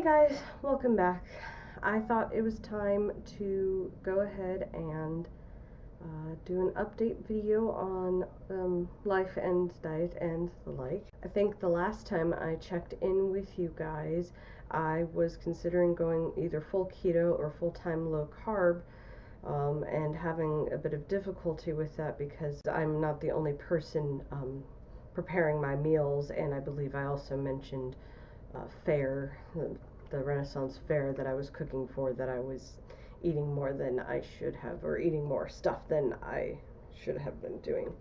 Guys, welcome back. I thought it was time to go ahead and do an update video on life and diet and the like. I think the last time I checked in with you guys, I was considering going either full keto or full-time low carb, and having a bit of difficulty with that because I'm not the only person preparing my meals, and I believe I also mentioned fair, the Renaissance fair that I was cooking for, that I was eating more than I should have, or eating more stuff than I should have been doing.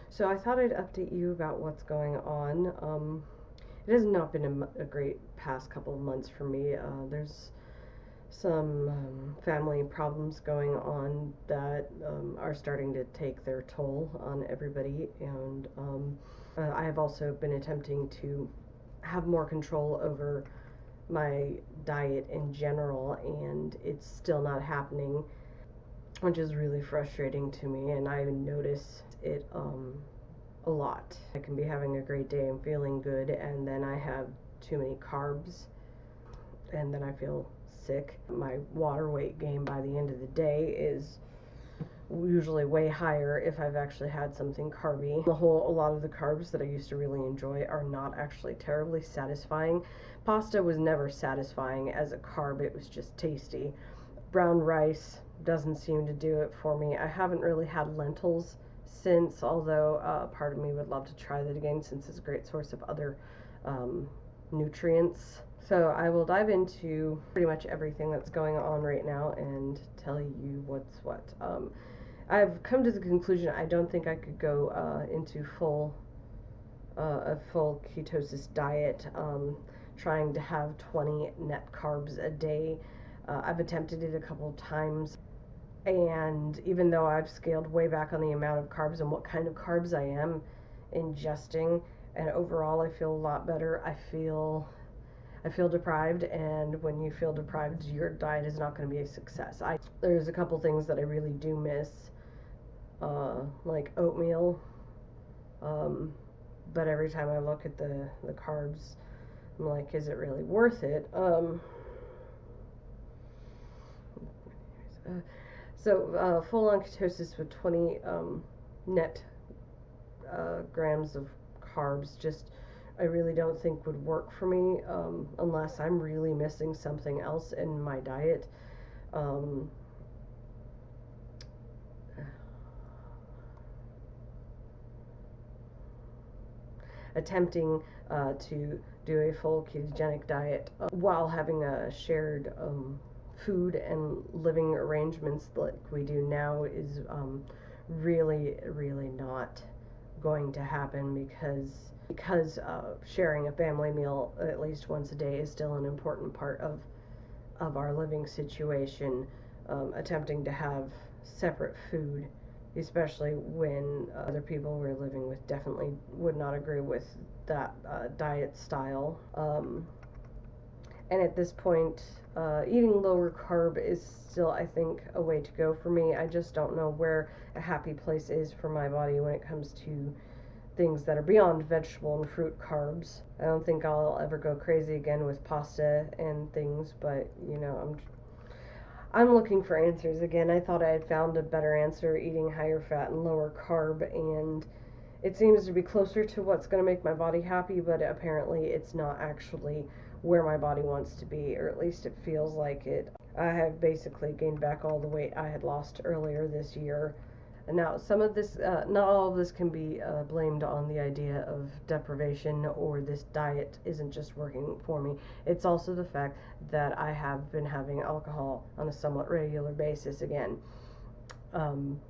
So I thought I'd update you about what's going on. It has not been a great past couple of months for me. There's some family problems going on that are starting to take their toll on everybody, and I have also been attempting to have more control over my diet in general, and it's still not happening, which is really frustrating to me. And I notice it a lot. I can be having a great day and feeling good, and then I have too many carbs, and then I feel sick. My water weight gain by the end of the day is usually way higher if I've actually had something carby. A lot of the carbs that I used to really enjoy are not actually terribly satisfying. Pasta was never satisfying as a carb, it was just tasty. Brown rice doesn't seem to do it for me. I haven't really had lentils since, although part of me would love to try that again since it's a great source of other nutrients. So I will dive into pretty much everything that's going on right now and tell you what's what. I've come to the conclusion I don't think I could go into a full ketosis diet, trying to have 20 net carbs a day. I've attempted it a couple of times, and even though I've scaled way back on the amount of carbs and what kind of carbs I am ingesting, and overall I feel a lot better. I feel deprived, and when you feel deprived, your diet is not going to be a success. There's a couple things that I really do miss, like oatmeal, but every time I look at the carbs, I'm like, is it really worth it? Full-on ketosis with 20 net grams of carbs, just I really don't think would work for me, unless I'm really missing something else in my diet. Attempting to do a full ketogenic diet while having a shared food and living arrangements like we do now is really not going to happen, because sharing a family meal at least once a day is still an important part of our living situation. Attempting to have separate food, especially when other people we're living with definitely would not agree with that diet style. And at this point, eating lower carb is still, I think, a way to go for me. I just don't know where a happy place is for my body when it comes to things that are beyond vegetable and fruit carbs. I don't think I'll ever go crazy again with pasta and things, but I'm looking for answers again. I thought I had found a better answer, eating higher fat and lower carb, and it seems to be closer to what's going to make my body happy, but apparently it's not actually where my body wants to be, or at least it feels like it. I have basically gained back all the weight I had lost earlier this year. And now, some of this, not all of this can be blamed on the idea of deprivation, or this diet isn't just working for me. It's also the fact that I have been having alcohol on a somewhat regular basis again. And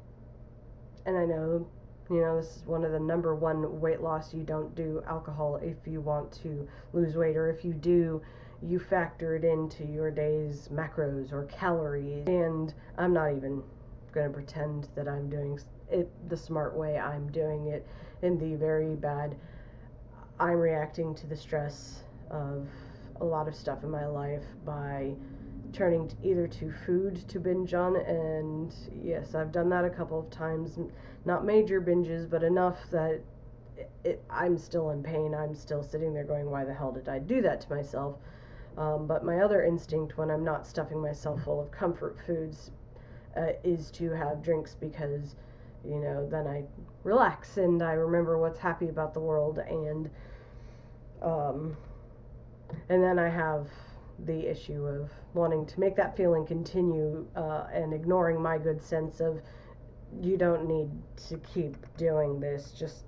I know, this is one of the number one weight loss. You don't do alcohol if you want to lose weight, or if you do, you factor it into your day's macros or calories. And I'm not even going to pretend that I'm doing it the smart way. I'm doing it in the very bad. I'm reacting to the stress of a lot of stuff in my life by turning either to food to binge on, and yes, I've done that a couple of times. Not major binges, but enough that I'm still in pain. I'm still sitting there going, why the hell did I do that to myself? But my other instinct when I'm not stuffing myself full of comfort foods is to have drinks because, then I relax and I remember what's happy about the world, um, and then I have the issue of wanting to make that feeling continue and ignoring my good sense of you don't need to keep doing this, just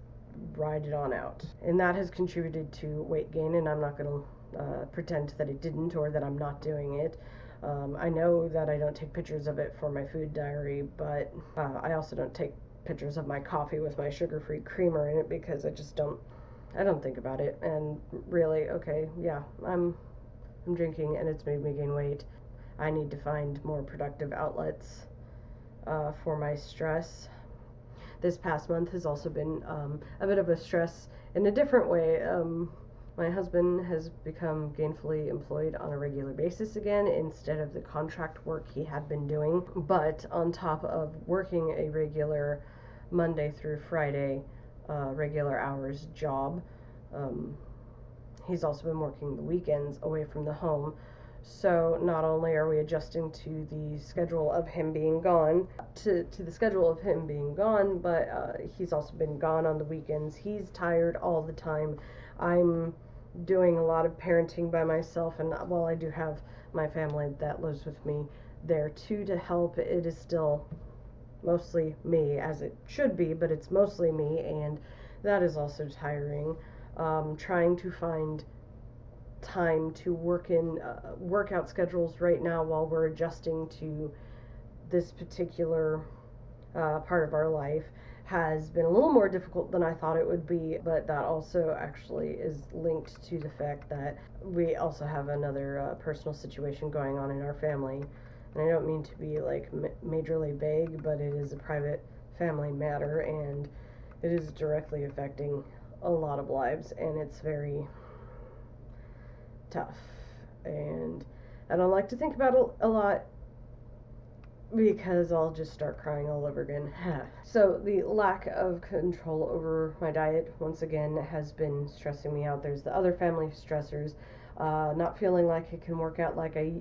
ride it on out. And that has contributed to weight gain, and I'm not going to pretend that it didn't or that I'm not doing it. I know that I don't take pictures of it for my food diary, but I also don't take pictures of my coffee with my sugar-free creamer in it because I don't think about it. And really, okay, yeah, I'm drinking and it's made me gain weight. I need to find more productive outlets for my stress. This past month has also been a bit of a stress in a different way. My husband has become gainfully employed on a regular basis again instead of the contract work he had been doing. But on top of working a regular Monday through Friday, regular hours job, he's also been working the weekends away from the home. So not only are we adjusting to the schedule of him being gone, but he's also been gone on the weekends. He's tired all the time. I'm doing a lot of parenting by myself, and while I do have my family that lives with me there too to help, it is still mostly me, as it should be, but it's mostly me, and that is also tiring. Trying to find time to work in workout schedules right now while we're adjusting to this particular part of our life has been a little more difficult than I thought it would be, but that also actually is linked to the fact that we also have another personal situation going on in our family. And I don't mean to be like majorly vague, but it is a private family matter and it is directly affecting a lot of lives, and it's very tough. And I don't like to think about it a lot because I'll just start crying all over again. So the lack of control over my diet once again has been stressing me out. There's the other family stressors, not feeling like I can work out like I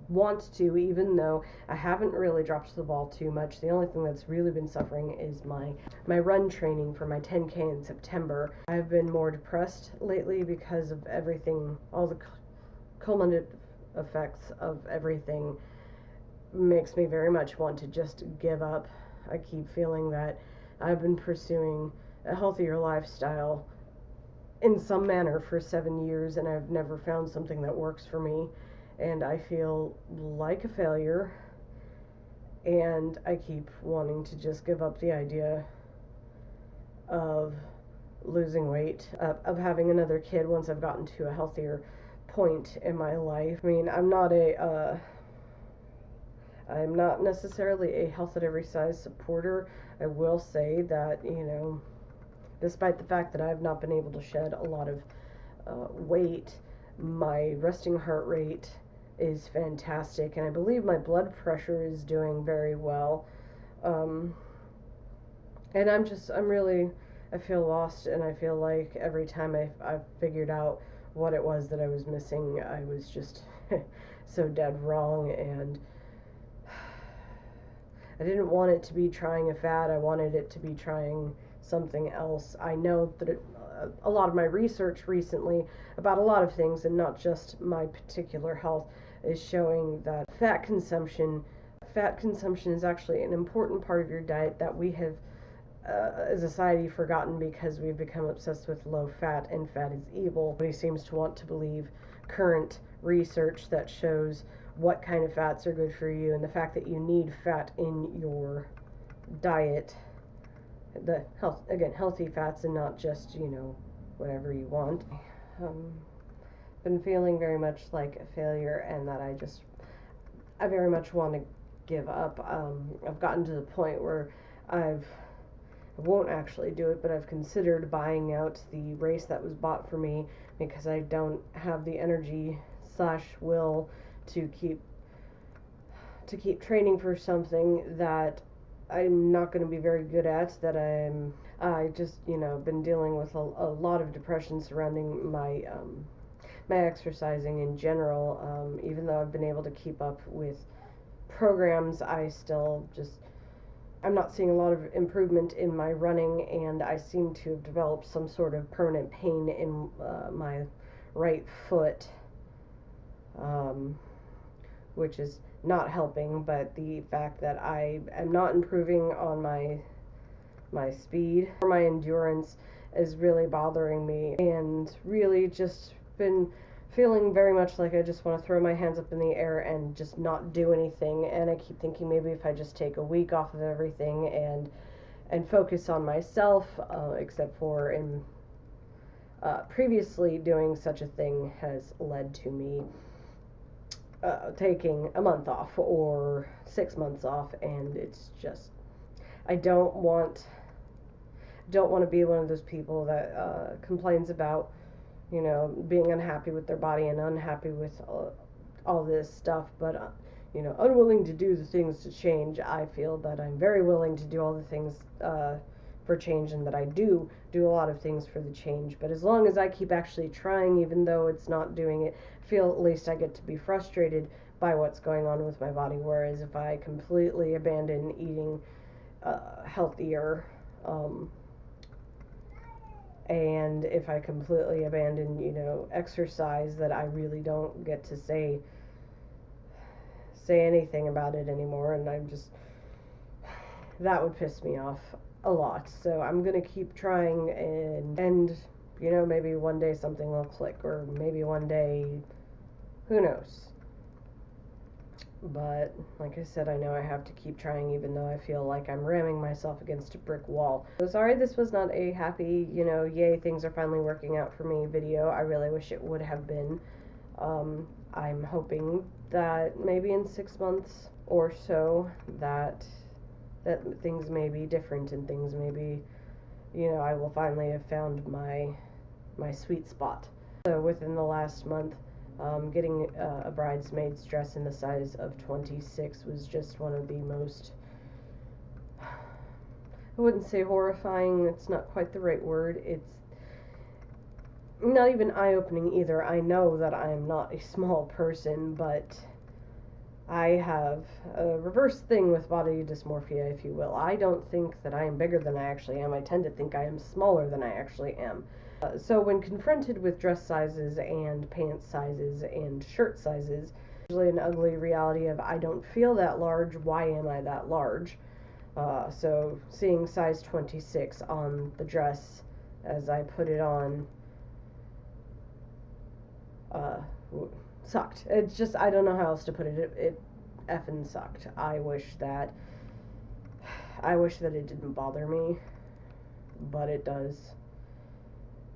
want to, even though I haven't really dropped the ball too much. The only thing that's really been suffering is my run training for my 10K in September. I've been more depressed lately because of everything, all the cumulative effects of everything makes me very much want to just give up. I keep feeling that I've been pursuing a healthier lifestyle in some manner for 7 years and I've never found something that works for me, and I feel like a failure, and I keep wanting to just give up the idea of losing weight, of having another kid once I've gotten to a healthier point in my life. I mean, I'm not necessarily a health at every size supporter. I will say that, despite the fact that I've not been able to shed a lot of weight, my resting heart rate is fantastic, and I believe my blood pressure is doing very well. And I feel lost, and I feel like every time I've figured out what it was that I was missing, I was just so dead wrong, and I didn't want it to be trying a fad. I wanted it to be trying something else. I know that a lot of my research recently about a lot of things, and not just my particular health, is showing that fat consumption is actually an important part of your diet that we have as a society forgotten because we've become obsessed with low fat, and fat is evil. Nobody seems to want to believe current research that shows what kind of fats are good for you, and the fact that you need fat in your diet, healthy fats, and not just whatever you want. Been feeling very much like a failure, and that I very much want to give up. I've gotten to the point where I won't actually do it, but I've considered buying out the race that was bought for me because I don't have the energy / will to keep training for something that I'm not going to be very good at, that I just been dealing with a lot of depression surrounding my my exercising in general. Even though I've been able to keep up with programs, I'm not seeing a lot of improvement in my running, and I seem to have developed some sort of permanent pain in my right foot, which is not helping. But the fact that I am not improving on my speed or my endurance is really bothering me, and really just been feeling very much like I just want to throw my hands up in the air and just not do anything. And I keep thinking maybe if I just take a week off of everything and focus on myself, except for in previously doing such a thing has led to me taking a month off or 6 months off, and it's just I don't want to be one of those people that complains about, you know, being unhappy with their body and unhappy with all this stuff, but you know, unwilling to do the things to change. I feel that I'm very willing to do all the things for change, and that I do a lot of things for the change. But as long as I keep actually trying, even though it's not doing it, I feel at least I get to be frustrated by what's going on with my body. Whereas if I completely abandon eating healthier, and if I completely abandon, you know, exercise, that I really don't get to say anything about it anymore, and that would piss me off a lot. So I'm gonna keep trying, and you know, maybe one day something will click, or maybe one day, who knows. But like I said, I know I have to keep trying, even though I feel like I'm ramming myself against a brick wall. So sorry this was not a happy, you know, yay, things are finally working out for me video. I really wish it would have been. I'm hoping that maybe in 6 months or so that things may be different, and things may be, you know, I will finally have found my sweet spot. So within the last month, getting a bridesmaid's dress in the size of 26 was just one of the most, I wouldn't say horrifying, it's not quite the right word, it's not even eye-opening either. I know that I'm not a small person, but I have a reverse thing with body dysmorphia, if you will. I don't think that I am bigger than I actually am. I tend to think I am smaller than I actually am. So when confronted with dress sizes and pants sizes and shirt sizes, usually an ugly reality of I don't feel that large, why am I that large? So seeing size 26 on the dress as I put it on sucked. It's just, I don't know how else to put it. It effing sucked. I wish that it didn't bother me, but it does.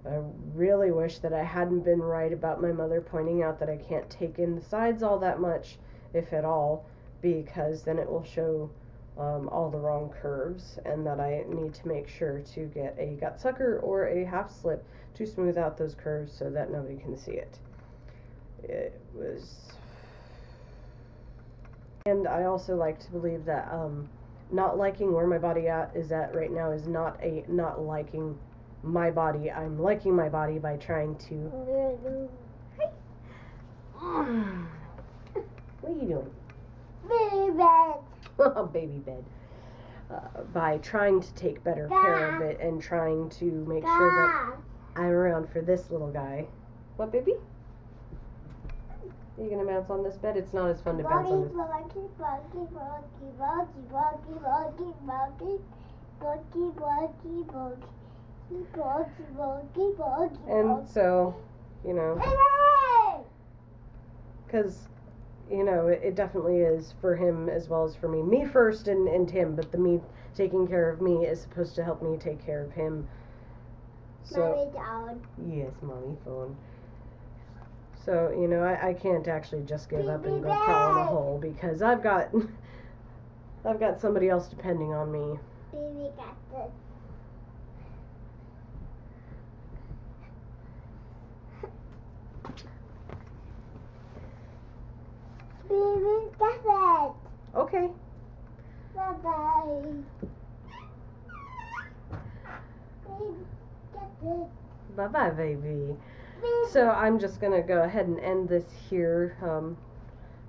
I really wish that I hadn't been right about my mother pointing out that I can't take in the sides all that much, if at all, because then it will show all the wrong curves, and that I need to make sure to get a gut sucker or a half slip to smooth out those curves so that nobody can see it. It was, and I also like to believe that not liking where my body is at right now is not liking my body. I'm liking my body by trying to. What are you doing? Baby bed. Baby bed. By trying to take better care of it, and trying to make sure that I'm around for this little guy. What, baby? Are you gonna bounce on this bed? It's not as fun to bounce on this. And so, you know, because, you know, it definitely is for him as well as for me. Me first and him, but the me taking care of me is supposed to help me take care of him. So, Mommy down. Yes, mommy phone. So, you know, I can't actually just give up and go crawl in a hole, because I've got somebody else depending on me. Baby got this. Baby got it. Okay. Bye-bye. Baby got it. Bye-bye, baby. Baby So I'm just gonna go ahead and end this here.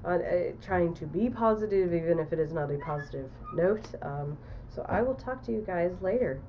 On trying to be positive, even if it is not a positive note. So I will talk to you guys later.